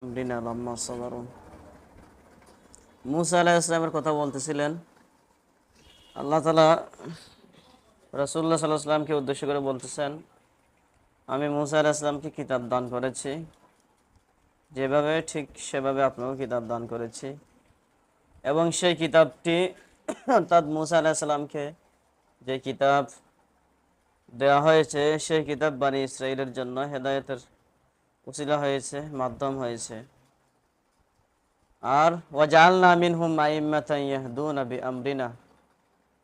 আমরিনা লাম্মা সাবারু। মুসা আলাইহিস সালামের কথা বলতেছিলেন। আল্লাহ তাআলা রাসূলুল্লাহ সাল্লাল্লাহু আলাইহি সাল্লামকে উদ্দেশ্য করে বলতেছেন, আমি মুসা আলাইহিস সালামকে কিতাব দান করেছি, যেভাবে ঠিক সেভাবে আপনাকেও কিতাব দান করেছি। এবং সেই কিতাবটি অর্থাৎ মুসা আলাইহিস সালামকে যে কিতাব দেওয়া হয়েছে, সেই কিতাব বনী ইসরাঈলের জন্য হেদায়েতের উসিলা হয়েছে, মাধ্যম হয়েছে। আর ওয়াজআলনা মিনহুম আইম্মাতান ইয়াহদুনা বিআমরিনা,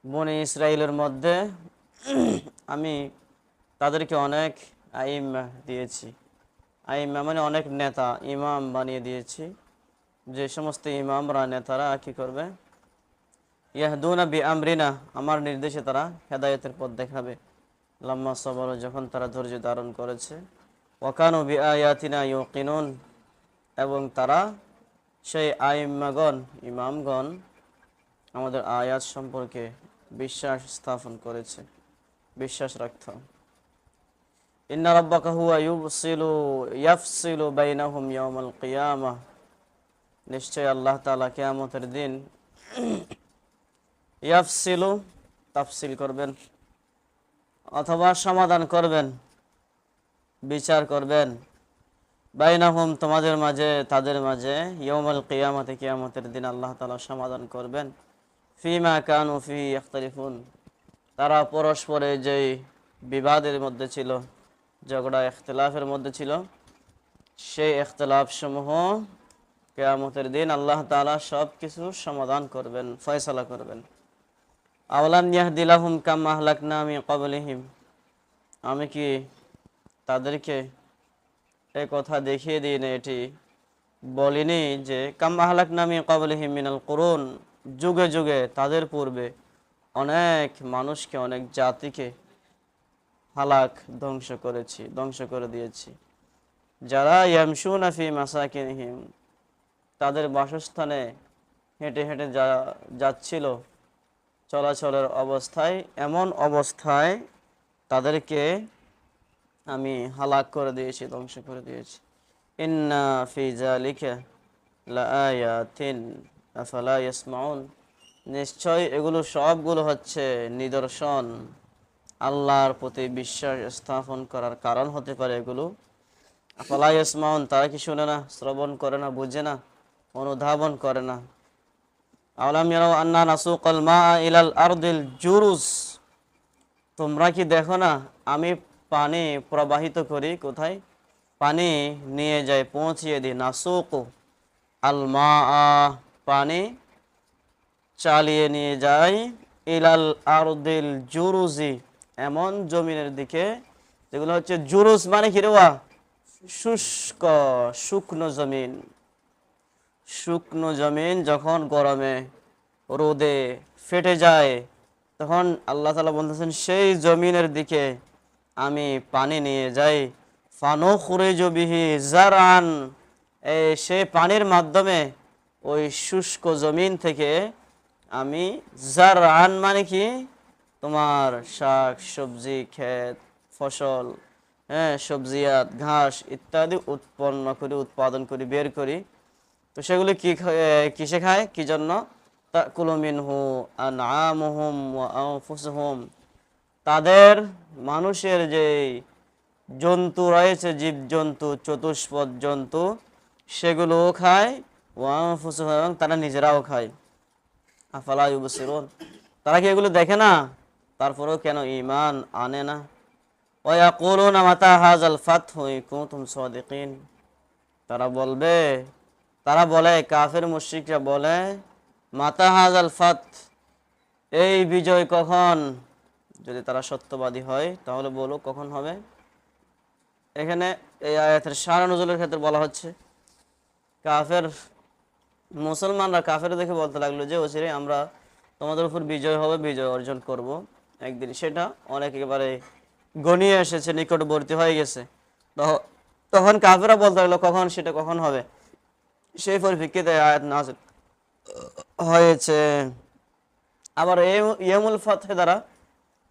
বনী ইসরাঈলের মধ্যে আমি তাদেরকে অনেক আইম্মা দিয়েছি। আইম্মা মানে অনেক নেতা, ইমাম বানিয়ে দিয়েছি। যে সমস্ত ইমামরা, নেতারা কি করবে? ইয়াহদুনা বিআমরিনা, আমার নির্দেশে তারা হেদায়েতের পথ দেখাবে। লাম্মা সাবারু, যখন তারা ধৈর্য ধারণ করেছে। ওয়া কানু বিআয়াতিনা ইউকিনুন, এবং তারা সেই আইম্মাগণ, ইমামগণ আমাদের আয়াত সম্পর্কে বিশ্বাস স্থাপন করেছে, বিশ্বাস রাখত। ইন্না রাব্বাকা হুয়া ইয়াফসিলু বাইনাহুম ইয়াওমাল কিয়ামাহ, নিশ্চয় আল্লাহ তাআলা কিয়ামতের দিন ইয়াফসিলু, তাফসিল করবেন অথবা সমাধান করবেন, বিচার করবেন, বাইনাহুম তোমাদের মাঝে, তাদের মাঝে, ইয়াউমাল কিয়ামাতে, কিয়ামতের দিন আল্লাহ তাআলা সমাধান করবেন। ফিমা কানু ফি ইখতালিফুন, তারা পরস্পরে যেই বিবাদের মধ্যে ছিল, ঝগড়া ইখতিলাফের মধ্যে ছিল, সেই ইখতিলাফ সমূহ কিয়ামতের দিন আল্লাহ তাআলা সব কিছু সমাধান করবেন, ফয়সালা করবেন। আওয়ালাম ইয়াহদিলাহুম কাম আহলাকনা মিন ক্বাবলিহিম, আমি কি তাদেরকে এই কথা দেখিয়ে দিই না, এটি বলিনি যে কাম আহলাকনা মিন ক্বাবলিহিম মিনাল কুরুন, যুগে যুগে তাদের পূর্বে অনেক মানুষকে, অনেক জাতিকে হালাক, ধ্বংস করেছি, ধ্বংস করে দিয়েছি। যারা ইয়ামশুনা ফি মাসাকিনহিম, তাদের বাসস্থানে হেঁটে হেঁটে যাচ্ছিল, চলাচলের অবস্থায়, এমন অবস্থায় তাদেরকে আমি হালাক করে দিয়েছি, ধ্বংস করে দিয়েছি। ইন্না ফি যালিকা লাআয়াতিন আফালা ইয়াসমাউন, নিশ্চয় এগুলো সবগুলো হচ্ছে নিদর্শন, আল্লাহর প্রতি বিশ্বাস স্থাপন করার কারণ হতে পারে এগুলো। আফালা ইয়াসমাউন, তারা কি শুনে না, শ্রবণ করে না, বুঝে না, অনুধাবন করে না। আওলাম ইয়ারাউ আন্না নাসুকাল মা ইলাল আরদিল জুরুজ, তোমরা কি দেখো না আমি পানি প্রবাহিত করি, কোথায়? পানি নিয়ে যাই, পৌঁছিয়ে দিই। নাসুকু আল মা, পানি চালিয়ে নিয়ে যায়, ইলাল আরদিল জুরুজি, এমন জমিনের দিকে যেগুলো হচ্ছে জুরুজ, মানে কি রে? শুষ্ক, শুকনো জমিন। শুকনো জমিন যখন গরমে, রোদে ফেটে যায়, তখন আল্লাহ তাআলা বলতেছেন সেই জমিনের দিকে আমি পানি নিয়ে যাই। ফানুখরিজু বিহি জারআন, সেই পানির মাধ্যমে ওই শুষ্ক জমিন থেকে আমি জারআন, মানে কি তোমার শাক সবজি, ক্ষেত ফসল, সবজিয়াত, ঘাস ইত্যাদি উৎপন্ন করি, উৎপাদন করি, বের করি। তো সেগুলি কিসে খায়, কি জন্য? তাকুলু মিনহু আনআমুহুম ওয়া আনফুসুহুম, তাদের, মানুষের যে জন্তু রয়েছে, জীবজন্তু, চতুষ্পদ জন্তু, সেগুলোও খায়। ওয়া আনফুসুহুম, এবং তারা নিজেরাও খায়। আফালা ইউবসিরুন, তারা কি এগুলো দেখে না? তারপরেও কেন ঈমান আনে না? ওয়া ইয়াকুলুনা মাতা হাযাল ফাতহু ইন কুনতুম সাদিকিন, তারা বলবে, তারা বলে, কাফের মুশরিকরা বলে, মাতা হাযাল ফাত, এই বিজয় কখন? যদি তারা সত্যবাদী হয় তাহলে বলো কখন হবে। এখানে এই আয়াতের শান নুজুলের ক্ষেত্রে বলা হচ্ছে, কাফের মুসলমানরা কাফের দেখে বলতে লাগলো যে অচিরে আমরা তোমাদের উপর বিজয় হবে, বিজয় অর্জন করব একদিন, সেটা অনেক একেবারে গনিয়ে এসেছে, নিকটবর্তী হয়ে গেছে। তখন কাফেররা বলতে লাগলো কখন, সেটা কখন হবে। সেই পরিপ্রেক্ষিতে আয়াত নাযিল হয়েছে। আবার ইয়ামুল ফাতহ দ্বারা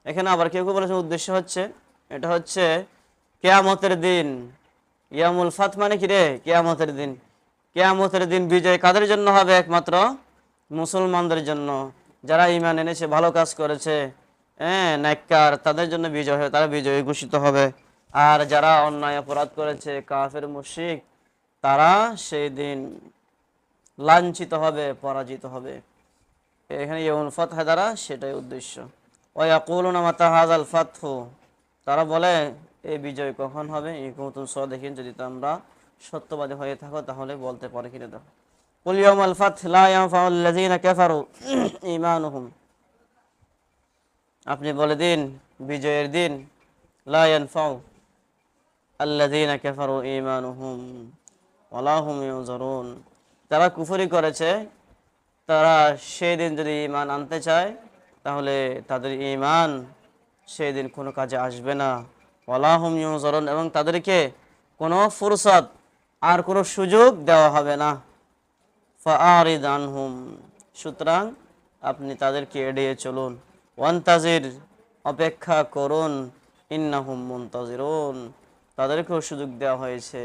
এখানে আবার কেউ কেউ বলেছে উদ্দেশ্য হচ্ছে, এটা হচ্ছে কিয়ামতের দিন। ইয়ামুল ফাতহ মানে কি রে? কিয়ামতের দিন। কিয়ামতের দিন বিজয় কাদের জন্য হবে? একমাত্র মুসলমানদের জন্য। যারা ঈমান এনেছে, ভালো কাজ করেছে, নেককার, তাদের জন্য বিজয় হবে, তারা বিজয়ী ঘোষিত হবে। আর যারা অন্যায় অপরাধ করেছে, কাফের মুশরিক, তারা সেই দিন লাঞ্ছিত হবে, পরাজিত হবে। এখানে ইয়াউমুল ফাতহ দ্বারা সেটাই উদ্দেশ্য। ওয়া ইয়াকুলুনা মাতা হাযাল ফাতহু, তারা বলে এই বিজয় কখন হবে? ইন কুনতুম সাদিকিন, যদি তোমরা সত্যবাদী হয়ে থাকো তাহলে বলতে পারে কিনা দেখো। কুল ইয়াউমাল ফাতহ লা ইয়ানফাউল লাযিনা কাফারু ঈমানুহুম, আপনি বলে দিন বিজয়ের দিন লা ইয়ানফাউ আল্লাযিনা কাফারু ঈমানুহুম ওয়ালা হুম ইউনজারুন, যারা কুফরি করেছে তারা সেই দিন যদি ঈমান আনতে চায় তাহলে তাদের ঈমান সেই দিন কোনো কাজে আসবে না। ওয়ালা হুম ইউনজারুন, এবং তাদেরকে কোনো ফুরসত আর কোনো সুযোগ দেওয়া হবে না। ফাআরিদ আনহুম, সুতরাং আপনি তাদেরকে এড়িয়ে চলুন। ওয়ান্তাজির, অপেক্ষা করুন। ইন্নাহুম মুনতাজিরুন, তাদেরকেও সুযোগ দেওয়া হয়েছে।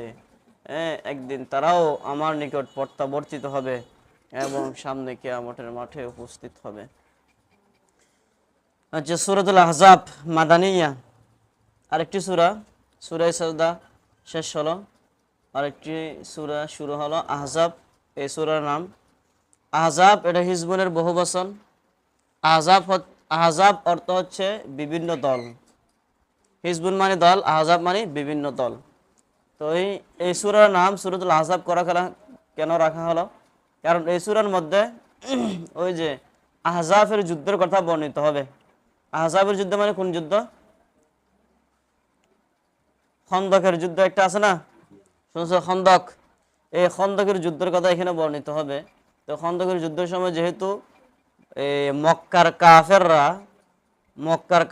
একদিন তারাও আমার নিকট প্রত্যাবর্তিত হবে এবং সামনে কিয়ামতের মাঠে উপস্থিত হবে। আচ্ছা, সূরাতুল আহজাব মাদানিয়া, আরেকটি সূরা। সূরা সাজদা শেষ হলো, আরেকটি সূরা শুরু হলো আহজাব। এই সূরার নাম আহজাব, এটা হিজবুনের বহুবচন। আহজাব অর্থ হচ্ছে বিভিন্ন দল। হিজবুন মানে দল, আহজাব মানে বিভিন্ন দল। তো এই সূরার নাম সূরাতুল আহজাব কেন রাখা হলো? কারণ এই সূরার মধ্যে ওই যে আহজাবের যুদ্ধের কথা বর্ণিত হবে। আহজাবের যুদ্ধ মানে কোন যুদ্ধ? খন্দকের যুদ্ধ একটা আছে না, শুনছো? খন্দক, এই খন্দকের যুদ্ধের কথা এখানে বর্ণিত হবে। তো খন্দকের যুদ্ধের সময় যেহেতু মক্কার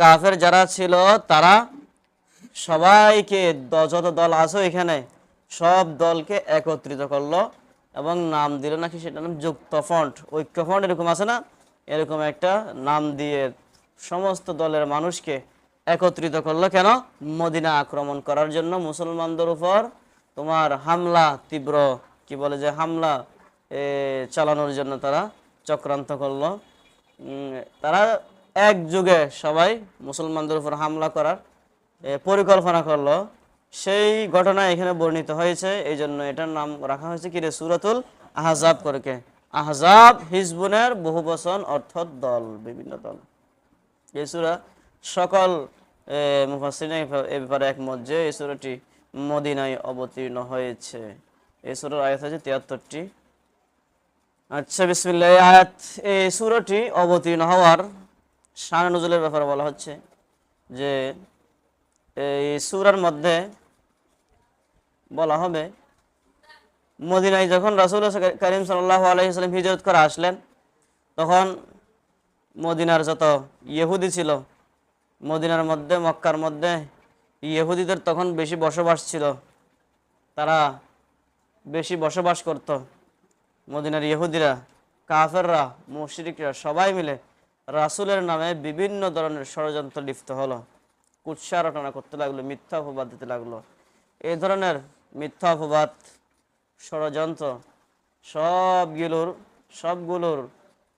কাফের যারা ছিল, তারা সবাইকে, যত দল আছে এখানে সব দলকে একত্রিত করলো এবং নাম দিল নাকি, সেটার নাম যুক্তফ্রন্ট, ঐক্যফ্রন্ট এরকম আছে না, এরকম একটা নাম দিয়ে সমস্ত দলের মানুষকে একত্রিত করলো। কেন? মদিনা আক্রমণ করার জন্য, মুসলমানদের উপর তোমার হামলা, তীব্র কি বলে যে হামলা চালানোর জন্য তারা চক্রান্ত করলো। তারা একযোগে সবাই মুসলমানদের উপর হামলা করার পরিকল্পনা করলো। সেই ঘটনা এখানে বর্ণিত হয়েছে, এই জন্য এটার নাম রাখা হয়েছে কি রে? সূরাতুল আহজাব করে। আহজাব হিজবুনের বহুবচন, অর্থাৎ দল, বিভিন্ন দল। এই সূরা সকল মুফাসসিরিন এ ব্যাপারে একমত যে এই সূরাটি মদিনায় অবতীর্ণ হয়েছে। এই সূরার আয়াত হচ্ছে ৭৩টি। আচ্ছা, বিসমিল্লাহ। এই সূরাটি অবতীর্ণ হওয়ার শান নুজুলের ব্যাপারে বলা হচ্ছে যে এই সূরার মধ্যে বলা হবে, মদিনায় যখন রাসূল কারীম সাল্লাল্লাহু আলাইহি ওয়াসাল্লাম হিজরত করে আসলেন, তখন মদিনার যত ইহুদি ছিল, মদিনার মধ্যে, মক্কার মধ্যে ইহুদিদের তখন বেশি বসবাস ছিল, তারা বেশি বসবাস করত। মদিনার ইহুদিরা, কাফেররা, মুশরিকরা সবাই মিলে রাসূলের নামে বিভিন্ন ধরনের ষড়যন্ত্র লিপ্ত হলো, কুৎসা রটনা করতে লাগলো, মিথ্যা অপবাদ দিতে লাগলো। এই ধরনের মিথ্যা অপবাদ, ষড়যন্ত্র সবগুলোর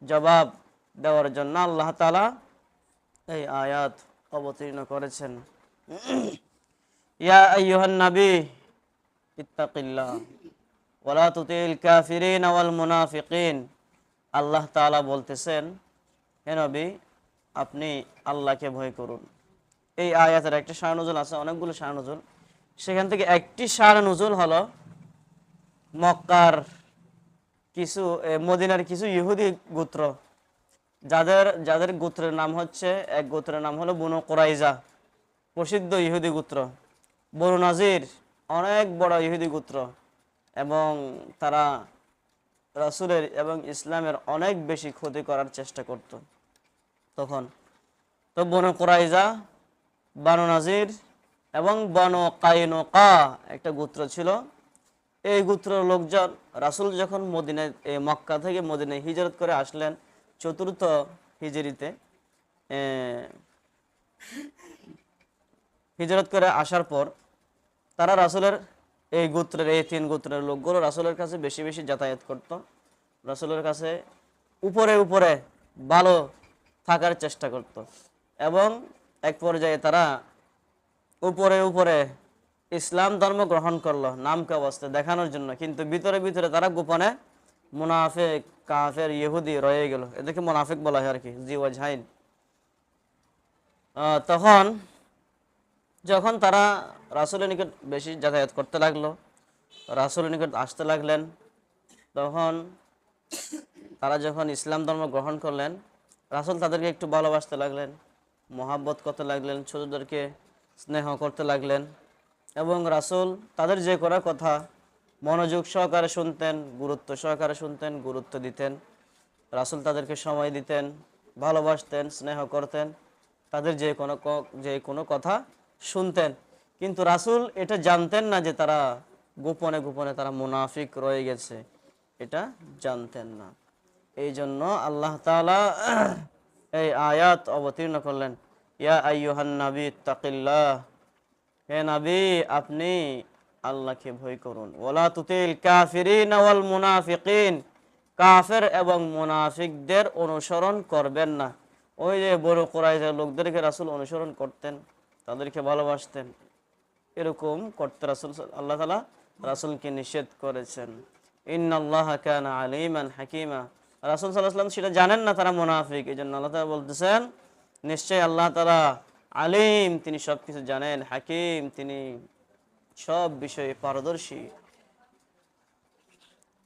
জবাব দেওয়ার জন্য আল্লাহ তাআলা এই আয়াত অবতীর্ণ করেছেন। ইয়া আইয়ুহান নবী ইত্তাকিল্লাহ ওয়ালা তুতিল কাফিরিন ওয়াল মুনাফিকিন, আল্লাহ তাআলা বলতেছেন, হে নবী, আপনি আল্লাহকে ভয় করুন। এই আয়াতের একটা শান নুজুল আছে, অনেকগুলো শান নুজুল। সেখান থেকে একটি শান নুজুল হলো মদিনার কিছু ইহুদি গোত্র, যাদের গোত্রের নাম হচ্ছে, এক গোত্রের নাম হলো বনু কুরাইজা, প্রসিদ্ধ ইহুদি গোত্র। বনু নাজির অনেক বড় ইহুদি গোত্র, এবং তারা রাসূলের এবং ইসলামের অনেক বেশি ক্ষতি করার চেষ্টা করত তখন। তো বনু কুরাইজা, বানু নাজির এবং বনু কাইনুকা একটা গোত্র ছিল। এই গোত্রের লোকজন রাসূল যখন মক্কা থেকে মদিনায় হিজরত করে আসলেন ৪র্থ হিজরিতে, হিজরত করে আসার পর তারা রাসূলের এই গোত্রের, এই 3 গোত্রের লোকগুলো রাসূলের কাছে বেশি বেশি যাতায়াত করত, রাসূলের কাছে উপরে উপরে ভালো থাকার চেষ্টা করত, এবং এক পর্যায়ে তারা উপরে উপরে ইসলাম ধর্ম গ্রহণ করলো নামকে অবস্থা দেখানোর জন্য, কিন্তু ভিতরে ভিতরে তারা গোপনে মুনাফিক কাফের ইহুদি রয়ে গেল। এদেরকে মুনাফিক বলা হয় আর কি, জি ওয়াজহাইন। তখন যখন তারা রাসূলের নিকট বেশি যাতায়াত করতে লাগলো, রাসূলের নিকট আসতে লাগলেন, তখন তারা যখন ইসলাম ধর্ম গ্রহণ করলেন, রাসূল তাদেরকে একটু ভালোবাসতে লাগলেন, মহাব্বত করতে লাগলেন, ছোটদেরকে স্নেহ করতে লাগলেন, এবং রাসূল তাদের যে করা কথা মনোযোগ সহকারে শুনতেন, গুরুত্ব সহকারে শুনতেন, গুরুত্ব দিতেন। রাসূল তাদেরকে সময় দিতেন, ভালোবাসতেন, স্নেহ করতেন, তাদের যে কোনো কথা শুনতেন। কিন্তু রাসূল এটা জানতেন না যে তারা গোপনে গোপনে তারা মুনাফিক রয়ে গেছে, এটা জানতেন না। এই জন্য আল্লাহ তাআলা এই আয়াত অবতীর্ণ করলেন, ইয়া আইয়ুহান নবী তাকিল্লাহ, হে নবী আপনি আল্লাহকে ভয় করুন, ওয়ালা তুতিল কাফিরিন ওয়াল মুনাফিকিন, কাফের এবং মুনাফিকদের অনুসরণ করবেন না। ওই যে বনু কুরাইজার লোকদেরকে রাসূল অনুসরণ করতেন, তাদেরকে ভালোবাসতেন, এরকম করতে রাসূল আল্লাহ তাআলা রাসূলকে নিষেধ করেছেন। ইন্নাল্লাহা কানা আলিমান হাকিমা, রাসূল সাল্লাল্লাহু আলাইহি ওয়াসাল্লাম সেটা জানেন না তারা মুনাফিক, এই জন্য আল্লাহ তাআলা বলতেছেন নিশ্চয়ই আল্লাহ তাআলা আলিম, তিনি সবকিছু জানেন, হাকিম, তিনি সব বিষয়ে পারদর্শী।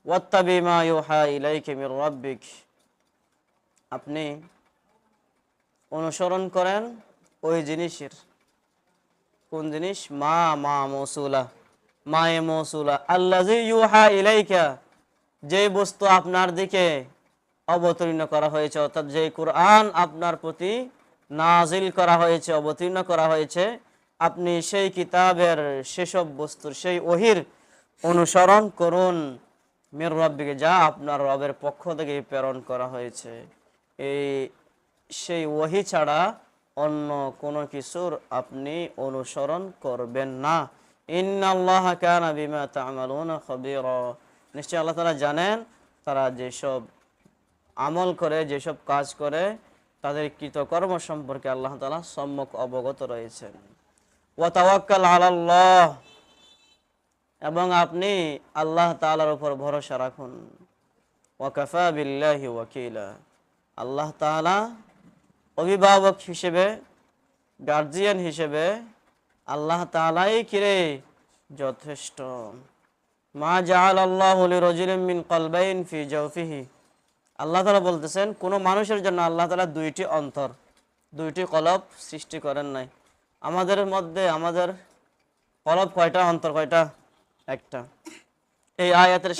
ওয়াত্তাবি মা ইউহা ইলাইকা মির রাব্বিক, আপনি অনুসরণ করেন ওই জিনিসের, কোন জিনিস? মা মা মৌসুলা, মায়ে মৌসুলা, আল্লাযী ইউহা ইলাইকা, যে বস্তু আপনার দিকে অবতীর্ণ করা হয়েছে, অর্থাৎ যে কুরআন আপনার প্রতি নাজিল করা হয়েছে, অবতীর্ণ করা হয়েছে, আপনি সেই কিতাবের সেসব বস্তুর, সেই ওহির অনুসরণ করুন। মির রাব্বিকে, যা আপনার রবের পক্ষ থেকে প্রেরণ করা হয়েছে, এই সেই ওহি ছাড়া অন্য কোনো কিছুর আপনি অনুসরণ করবেন না। ইন্নাল্লাহা কানা বিমা তা'মালুনা খাবীরা, নিশ্চয় আল্লাহ তাআলা জানেন তারা যেসব আমল করে, যেসব কাজ করে, তাদের কৃতকর্ম সম্পর্কে আল্লাহ তাআলা সম্যক অবগত রয়েছেন। ওয়া তাওয়াক্কাল আলাল্লাহ, এবং আপনি আল্লাহ তাআলার উপর ভরসা রাখুন। ওয়া কাফা বিল্লাহি ওয়াকিলা, আল্লাহ তাআলা অভিভাবক হিসেবে, গার্জিয়ান হিসেবে আল্লাহ তাআলাই কিরে যথেষ্ট। মা জাআলাল্লাহু লিরাজুলিন মিন কলবাইন ফি জাওফিহি, আল্লাহ তাআলা বলতেছেন কোন মানুষের জন্য আল্লাহ তাআলা দুইটি অন্তর, দুইটি কলব সৃষ্টি করেন নাই। আমাদের মধ্যে আমাদের কলব কয়টা, অন্তর কয়টা? একটা। এই আয়াতের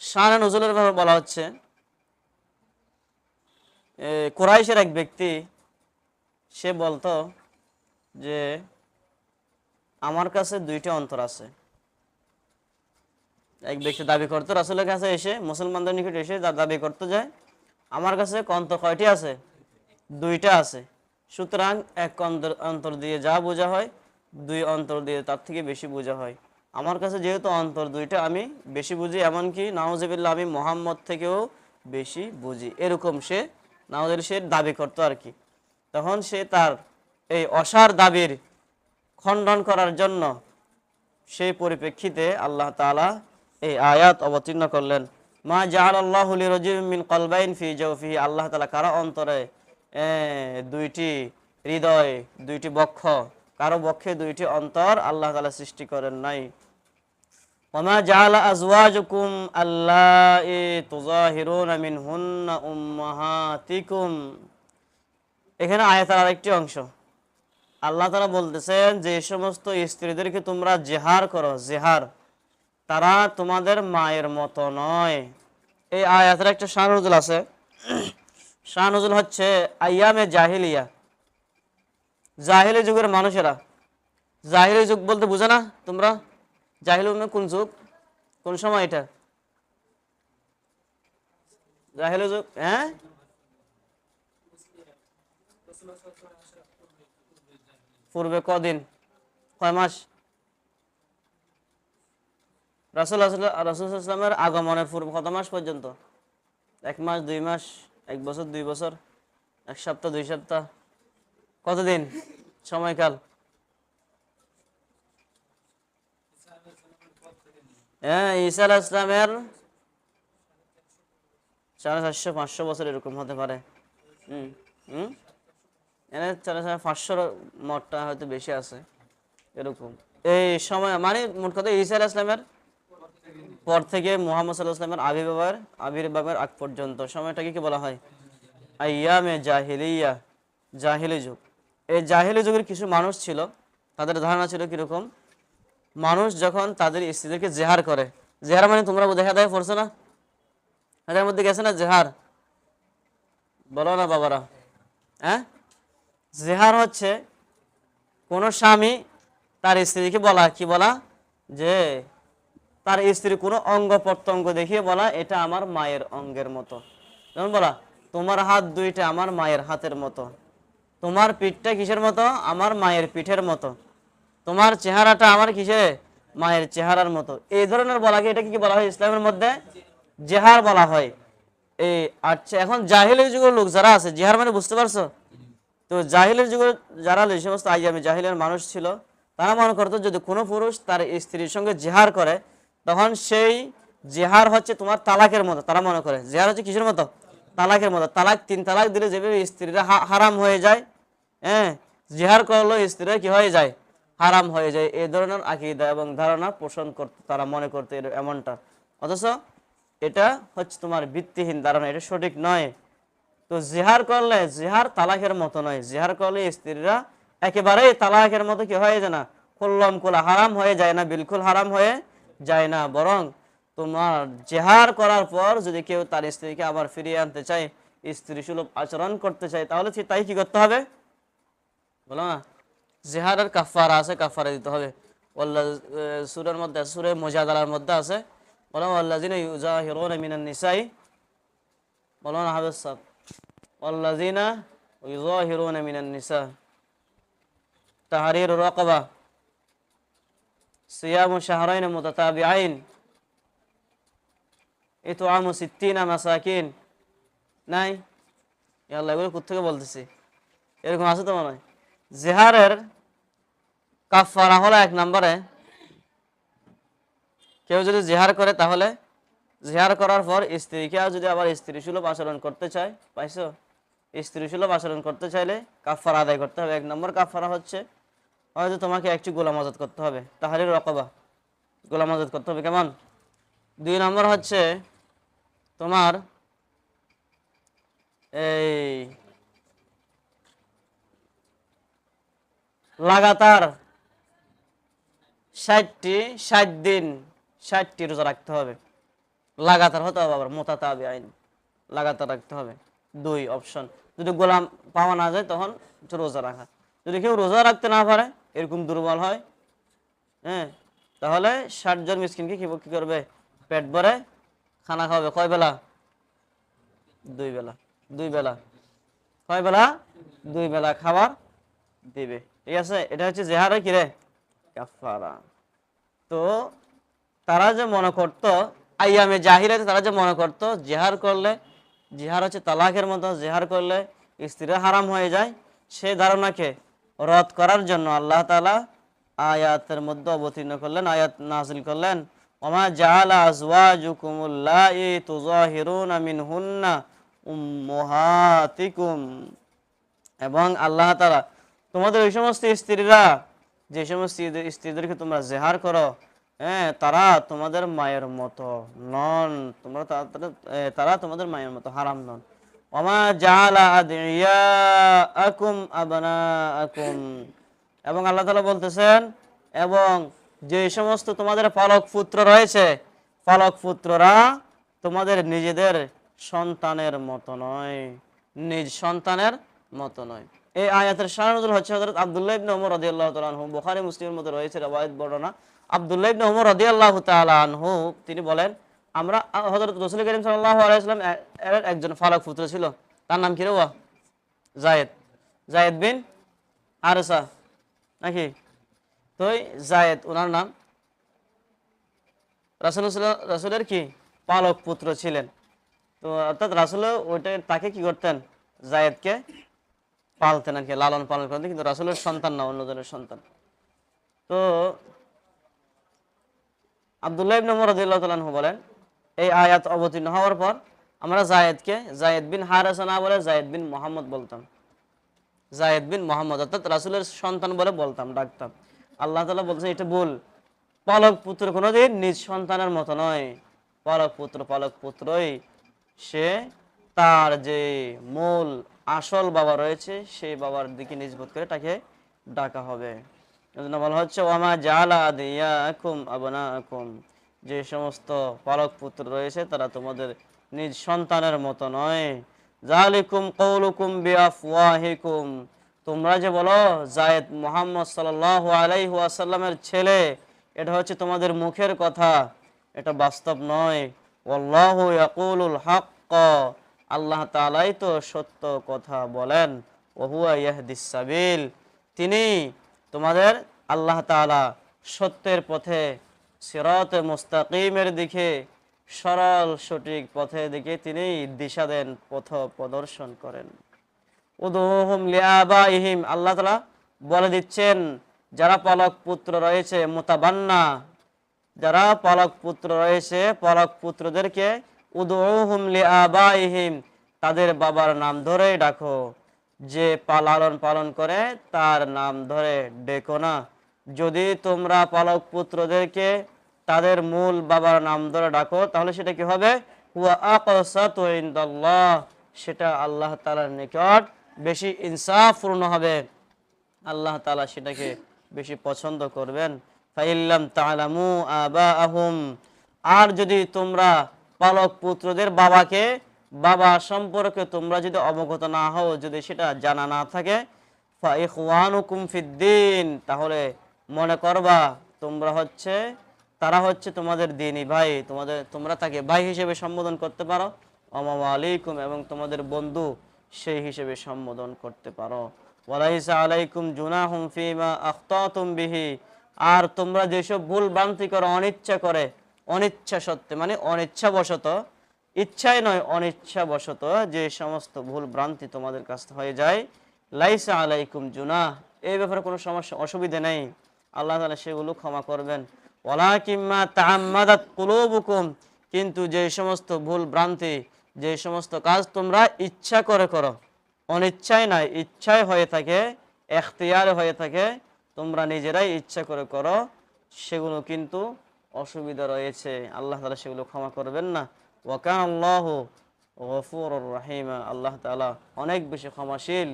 শান নুজুলের ভাবে বলা হচ্ছে, কুরাইশের এক ব্যক্তি সে বলতো যে আমার কাছে দুইটা অন্তর আছে। এক ব্যক্তি দাবি করতো রাসূলের কাছে এসে, মুসলমানদের নিকট এসে দাবি করতো যে আমার কাছে অন্তর কয়টি আছে? দুইটা আছে। সুতরাং এক অন্তর দিয়ে যা বোঝা হয়, দুই অন্তর দিয়ে তার থেকে বেশি বোঝা হয়। আমার কাছে যেহেতু অন্তর দুইটা, আমি বেশি বুঝি, এমনকি নাউজুবিল্লাহ আমি মুহাম্মদ থেকেও বেশি বুঝি, এরকম সে নাউজুবিল্লাহ সে দাবি করতো আর কি। তখন সে তার এই অসার দাবির খণ্ডন করার জন্য সেই পরিপ্রেক্ষিতে আল্লাহ তাআলা এই আয়াত অবতীর্ণ করলেন, মা জাআলাল্লাহু লিরাজুলিন মিন কলবাইন ফি জাওফিহি, আল্লাহ তাআলা কারো অন্তরে দুইটি হৃদয়, দুইটি বক্ষ, কারো বক্ষে দুইটি অন্তর আল্লাহ তাআলা সৃষ্টি করেন নাই। ওয়া মা জাআলা আজওয়াজুকুম আল্লাহি তুযাহিরুনা মিনহুন্না উম্মাহাতিকুম, এখানে আয়াতের আরেকটি অংশ আল্লাহ তাআলা বলতেছেন যে সমস্ত স্ত্রীদেরকে তোমরা জেহার করো, জেহার, তারা তোমাদের মায়ের মতো নয়। এই আয়াতের একটা শান নুজুল আছে। শান নুজুল হচ্ছে আইয়ামে জাহিলিয়া, জাহিলি যুগের মানুষেরা, জাহিলি যুগ বলতে বুঝো না তোমরা? জাহিলি কোন যুগ, কোন সময় এটা? জাহিলি যুগ, হ্যাঁ, পূর্বে কদিন, কয় মাস? রাসূলের আগমনের পূর্ব কত মাস পর্যন্ত? 1 মাস, 2 মাস, 1 বছর, 2 বছর, 1 সপ্তাহ, 2 সপ্তাহ, কতদিন সময়কাল? হ্যাঁ, ঈসা আলাইহিস সালামের 450-500 বছর এরকম হতে পারে। হুম হুম এনে 450-500 মতটা হয়তো বেশি আছে এরকম। এই সময় মানে মোট কথা ঈসা আলাইহিস সালামের পর থেকে মুহাম্মদ সাল্লাল্লাহু আলাইহি ওয়াসাল্লামের আবির্ভাবের আগ পর্যন্ত সময়টাকে কি বলা হয়? আইয়ামে জাহিলিয়া, জাহিলি যুগ। এই জাহিলি যুগের কিছু মানুষ ছিল, তাদের ধারণা ছিল কিরকম, মানুষ যখন তাদের স্ত্রীদেরকে জেহার করে, জেহার মানে তোমরা দেখা দেয় পড়ছো না, এটার মধ্যে গেছে না জেহার, বলো না বাবারা? হ্যাঁ, জেহার হচ্ছে কোন স্বামী তার স্ত্রীকে বলা, কি বলা, যে তার স্ত্রীর কোনো অঙ্গ প্রত্যঙ্গ দেখিয়ে বলা এটা আমার মায়ের অঙ্গের মতো। যেমন বলা, তোমার হাত দুইটা আমার মায়ের হাতের মতো, তোমার পিঠটা কিসের মতো, আমার মায়ের পিঠের মতো, তোমার চেহারাটা আমার কিসে, মায়ের চেহারার মতো। এই ধরনের বলাকে এটাকে কি বলা হয় ইসলামের মধ্যে? জেহার বলা হয়। এই আচ্ছা, এখন জাহিলের যুগের লোক যারা আছে, জেহার মানে বুঝতে পারছো তো? জাহিলের যুগের যারা এই সমস্ত আইয়ামে জাহিলের মানুষ ছিল, তারা মনে করতো যদি কোনো পুরুষ তার স্ত্রীর সঙ্গে জেহার করে, তখন সেই জেহার হচ্ছে তোমার তালাকের মতো। তারা মনে করে জেহার হচ্ছে কিসের মতো? তালাকের মতো। তালাক, 3 তালাক দিলে যেভাবে স্ত্রীরা হারাম হয়ে যায়, হ্যাঁ, জেহার করলো স্ত্রীরা কি হয়ে যায়, হারাম হয়ে যায়। এই ধরনের আকীদা এবং ধারণা পোষণ করতে তারা মনে করতে এমনটা। অথচ এটা হচ্ছে তোমার ভিত্তিহীন ধারণা, এটা সঠিক নয়। তো জিহার করলে, জিহার তালাকের মতো নয়। জিহার করলে স্ত্রীরা একেবারেই তালাকের মতো কি হয়ে যায় না, খুল্লম খোলা হারাম হয়ে যায় না, বিলকুল হারাম হয়ে যায় না। বরং তোমার জেহার করার পর যদি কেউ তার স্ত্রীকে আবার ফিরিয়ে আনতে চায়, স্ত্রী সুলভ আচরণ করতে চায়, তাহলে তাই কি করতে হবে, বলো না? জেহারের কাফারা আছে, কাফারা দিতে হবে। সূরার মধ্যে, সূরা মুজাদালার মধ্যে আছে, বলো আল্লাযিনা ইউজাহিরুনা মিনান নিসাই, বলো না হাফেজ সাহেব, ওয়াল্লাযিনা ইউযাহিরুনা মিনান নিসা তাহরিরু রাকাবা, সিয়ামু শাহরাইন মুতাতাবিআইন, ইতআমু 60 মাসাকিন। নাই? আল্লাহ, এগুলো কোত্থেকে বলতেছি? এরকম আছে তো মনে হয়। জিহারের কাফারা হলো 1 নম্বরে, কেউ যদি জিহার করে, তাহলে জিহার করার পর স্ত্রীকে যদি আবার স্ত্রী সুলভ আচরণ করতে চায়, পাইছো, স্ত্রী সুলভ আচরণ করতে চাইলে কাফারা আদায় করতে হবে। 1 নম্বর কাফারা হচ্ছে হয়তো তোমাকে একটি গোলাম আজাদ করতে হবে, তাহরির রাকাবা, গোলাম আজাদ করতে হবে। কেমন? 2 নম্বর হচ্ছে তোমার এই লাগাতার 60 দিন 60টি রোজা রাখতে হবে। লাগাতার হতে হবে, আবার মুতাতাবিআইন, লাগাতার রাখতে হবে। 2 অপশন। যদি গোলাম পাওয়া না যায় তখন রোজা রাখা। যদি কেউ রোজা রাখতে না পারে, এরকম দুর্বল হয়, হ্যাঁ, তাহলে 60 জন মিসকিনকে কি করবে, পেট ভরে খানা খাওয়াবে। কয় বেলা? 2 বেলা। 2 বেলা, কয় বেলা? 2 বেলা খাবার দিবে। ঠিক আছে, এটা হচ্ছে জেহারে কি রে, কাফারা। তো তারা যে মনে করতো আইয়ামে জাহিলিয়াতে, তারা যে মনে করতো জিহার করলে, জিহার হচ্ছে তালাকের মতো, জিহার করলে স্ত্রীরা হারাম হয়ে যায়, সেই ধারণাকে রদ করার জন্য আল্লাহ তাআলা আয়াতের মধ্যে অবতীর্ণ করলেন, আয়াত নাযিল করলেন, ওমা জাআলা আজওয়াজুকুমুল্লাহি তুযাহিরুনা মিনহুন্না উম্মাহাতিকুম, এবং আল্লাহ তাআলা তোমাদের ওই সমস্ত স্ত্রীরা, যে সমস্ত স্ত্রীদেরকে তোমরা জিহার করো, হ্যাঁ, তারা তোমাদের মায়ের মতো নন, তোমরা তারা তোমাদের মায়ের মতো হারাম নন। ওমা জাআলা আদিয়াকুম আবনাআকুম, এবং আল্লাহ তাআলা বলতেছেন, এবং যে সমস্ত তোমাদের পালক পুত্র রয়েছে, পালক পুত্ররা তোমাদের নিজেদের সন্তানের মতো নয়, নিজ সন্তানের মতো নয়। এই আয়াতের শানুজুল হচ্ছে হযরত আব্দুল্লাহ ইবনে ওমর রাদিয়াল্লাহু তাআলা আনহু, বুখারী মুসলিমের মধ্যে রয়েছে রওয়ায়াত বর্ণনা। আব্দুল্লাহ ইবনে ওমর রাদিয়াল্লাহু তাআলা আনহু তিনি বলেন, আমরা হযরত রাসূল করিম সাল্লাল্লাহু আলাইহি ওয়াসাল্লাম এর একজন পালক পুত্র ছিল, তার নাম কি রে? যায়েদ, যায়েদ বিন হারেসা নাকি? তো জায়েদ ওনার নাম। রাসূলের কি পালক পুত্র ছিলেন। তো অর্থাৎ রাসূল ওইটা তাকে কি করতেন, যায়েদকে পালতেন আর কি, লালন পালন করতেন, কিন্তু রাসূলের সন্তান না, অন্যজনের সন্তান। তো আব্দুল্লাহ ইবনে ওমর রাদিয়াল্লাহু তাআলা আনহু বলেন, এই আয়াত অবতীর্ণ হওয়ার পর আমরা যায়েদকে যায়েদ বিন হারেসা না বলে যায়েদ বিন মুহাম্মদ বলতাম। যায়েদ বিন মুহাম্মদ অর্থাৎ রাসূলের সন্তান বলে বলতাম, ডাকতাম। আল্লাহ তাআলা বলছেন এটা ভুল। পালক পুত্র কোনোদিন নিজ সন্তানের মতো নয়। পালক পুত্রই সে তার যে মূল আসল বাবা রয়েছে সেই বাবার দিকে নিসবত করে তাকে ডাকা হবে। এজন্য বলা হচ্ছে ওয়ামা জাআলা আদিয়াকুম আবনাকুম, যে সমস্ত পালক পুত্র রয়েছে তারা তোমাদের নিজ সন্তানের মতো নয়। যালিকুম কওলুকুম বিআফওয়াহিকুম, তোমরা যে বলো যায়েদ মুহাম্মদ সাল্লাল্লাহু আলাইহি ওয়াসাল্লামের ছেলে, এটা হচ্ছে তোমাদের মুখের কথা, এটা বাস্তব নয়। ওয়াল্লাহু ইয়াকুলুল হক, আল্লাহ তাআলাই তো সত্য কথা বলেন। ওয়া হুয়া ইয়াহদিস সাবিল, তিনি তোমাদের আল্লাহ তাআলা সত্যের পথে সিরাতে মুস্তাকিমের দিকে, সরল সঠিক পথের দিকে তিনি দিশা দেন, পথ প্রদর্শন করেন। উদুহুম লিআবাইহিম, আল্লাহ তাআলা বলে দিচ্ছেন যারা পালক পুত্র রয়েছে, মুতাবান্না, যারা পালক পুত্র রয়েছে পালক পুত্রদেরকে উদুহুম লিআবাইহিম, তাদের বাবার নাম ধরে ডাকো। যে লালন পালন করে তার নাম ধরে ডেকো না। যদি তোমরা পালক পুত্রদেরকে তাদের মূল বাবার নাম ধরে ডাকো তাহলে সেটা কি হবে, হুয়া আকসাতু ইনদাল্লাহ, সেটা আল্লাহ তাআলার নিকট বেশি ইনসাফপূর্ণ হবে, আল্লাহ তাআলা সেটাকে বেশি পছন্দ করবেন। ফাইল্লাম তা'লামু আবাআহুম, আর যদি তোমরা পালক পুত্রদের বাবা সম্পর্কে তোমরা যদি অবগত না হও, যদি সেটা জানা না থাকে, ফা ইখওয়ানুকুম ফিদ্দিন, তাহলে মনে করবা তারা হচ্ছে তোমাদের দ্বীনী ভাই, তোমরা তাকে ভাই হিসেবে সম্বোধন করতে পারো। ওয়া আলাইকুম, এবং তোমাদের বন্ধু সেই হিসেবে সম্বোধন করতে পারো। ওয়ালাইসা আলাইকুম জুনাহুম ফিমা আখতাতুম বিহি, আর তোমরা যেসব ভুল ভ্রান্তি করো অনিচ্ছা সত্ত্বে, মানে অনিচ্ছাবশত, ইচ্ছায় নয় অনিচ্ছাবশত যে সমস্ত ভুল ভ্রান্তি তোমাদের কাছে হয়ে যায়, লাইসা আলাইকুম জুনাহ, এই ব্যাপারে কোনো সমস্যা অসুবিধা নেই, আল্লাহ তাআলা সেগুলো ক্ষমা করবেন। ওয়ালাকিম্মা তাআম্মাদাত কুলুবুকুম, কিন্তু যে সমস্ত ভুল ভ্রান্তি, যে সমস্ত কাজ তোমরা ইচ্ছা করে করো, অনিচ্ছায় নয় ইচ্ছায় হয়ে থাকে, এখতিয়ারে হয়ে থাকে, তোমরা নিজেরাই ইচ্ছা করে করো, সেগুলো কিন্তু অসুবিধা রয়েছে, আল্লাহ তাআলা সেগুলো ক্ষমা করবেন না। ওয়া কানাল্লাহু গফুরুর রহিম, আল্লাহ তাআলা অনেক বেশি ক্ষমাশীল,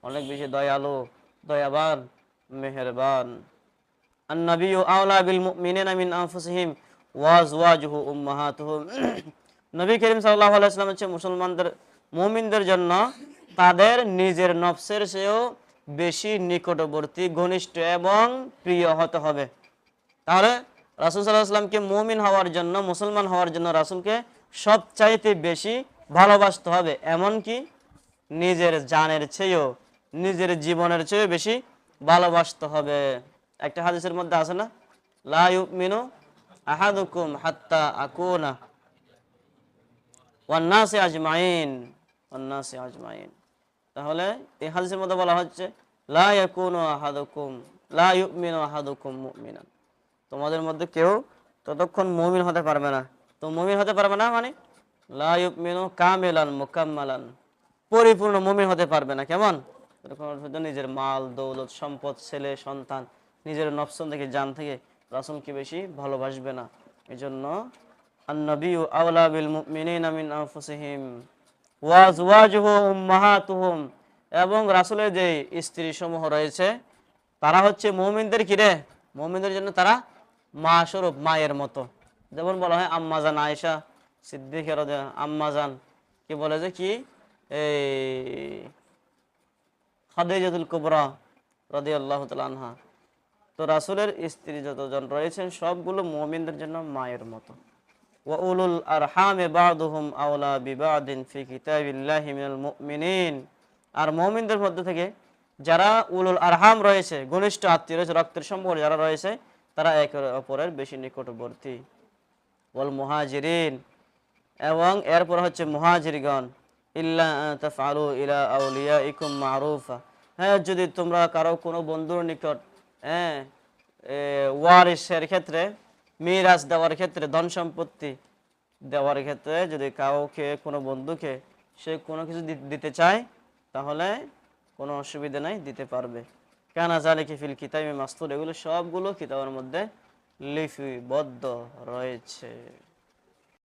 অনেক বেশি দয়ালু, দয়াবান, মেহেরবান। আন-নাবিয়্যু আওলা বিল মুমিনিনা মিন আনফুসিহিম ওয়া আজওয়াজুহু উম্মাহাতুহুম, নবী করিম সাল্লাল্লাহু আলাইহি ওয়াসাল্লাম হচ্ছে মুমিনদের জন্য তাদের নিজের নফসের চেয়েও বেশি নিকটবর্তী, ঘনিষ্ঠ এবং প্রিয় হতে হবে। তাহলে রাসূল সাল্লাল্লাহু আলাইহি ওয়াসাল্লামকে মুমিন হওয়ার জন্য, মুসলমান হওয়ার জন্য রাসূলকে সবচাইতে বেশি ভালোবাসতে হবে, এমনকি নিজের জানের চেয়েও, নিজের জীবনের চেয়েও বেশি ভালোবাসতে হবে। একটা হাদিসের মধ্যে আছে না, লা ইউমিনু আহাদুকুম হাত্তা আকুনা ওয়ান্নাসি আজমাইন, তাহলে এই হাদিসের মধ্যে বলা হচ্ছে লা ইউমিনু আহাদুকুম মুমিনান, তোমাদের মধ্যে কেউ ততক্ষণ মুমিন হতে পারবে না। তো মুমিন হতে পারবে না মানে লা ইউমিনু কামিলান মুকাম্মালান, পরিপূর্ণ মুমিন হতে পারবে না। কেমন? নিজের মাল দৌলত, সম্পদ, ছেলে সন্তান, নিজের নফস থেকে, জান থেকে রাসূলকে বেশি ভালোবাসবে না। এজন্য আন-নাবিয়্যু আওলা বিল মুমিনিনা মিন আনফুসিহিম ওয়া আজওয়াজুহু উম্মাহাতুহুম, এবং রাসূলের যে স্ত্রী সমূহ রয়েছে তারা হচ্ছে মুমিনদের মুমিনদের জন্য তারা মা স্বরূপ, মায়ের মতো। যেমন বলা হয় আম্মাজান আয়েশা সিদ্দিকা রাদিয়াল্লাহু আনহা, আম্মাজান কি বলে যে কি, এই খাদিজাতুল কুবরা রাদিয়াল্লাহু তাআলা আনহা। তো রাসূলের স্ত্রী যতজন রয়েছেন সবগুলো মুমিনদের জন্য মায়ের মতো। ওয়া উলুল আরহামে বা'দুহুম আওলা বিবাদিন ফি কিতাবিল্লাহি মিনাল মুমিনিন, আর মুমিনদের মধ্যে থেকে যারা উলুল আরহাম রয়েছে, ঘনিষ্ঠ আত্মীয় রয়েছে, রক্তের সম্পর্ক যারা রয়েছে, তারা একে অপরের বেশি নিকটবর্তী। ওয়াল মুহাজিরিন, এবং এরপর হচ্ছে মুহাজিরগণ, ইল্লা আন তাফআলু ইলা আউলিয়াইকুম মারুফা, হ্যাঁ যদি তোমরা কারো কোনো বন্ধুর নিকট, হ্যাঁ ওয়ারিসের ক্ষেত্রে, মিরাজ দেওয়ার ক্ষেত্রে, ধন সম্পত্তি দেওয়ার ক্ষেত্রে যদি কাউকে কোনো বন্ধুকে সে কোনো কিছু দিতে চায় তাহলে কোনো অসুবিধা নাই, দিতে পারবে। কানা জালিকা ফিল কিতাবি মাসতুর, এগুলো সবগুলো কিতাবের মধ্যে লিপিবদ্ধ রয়েছে।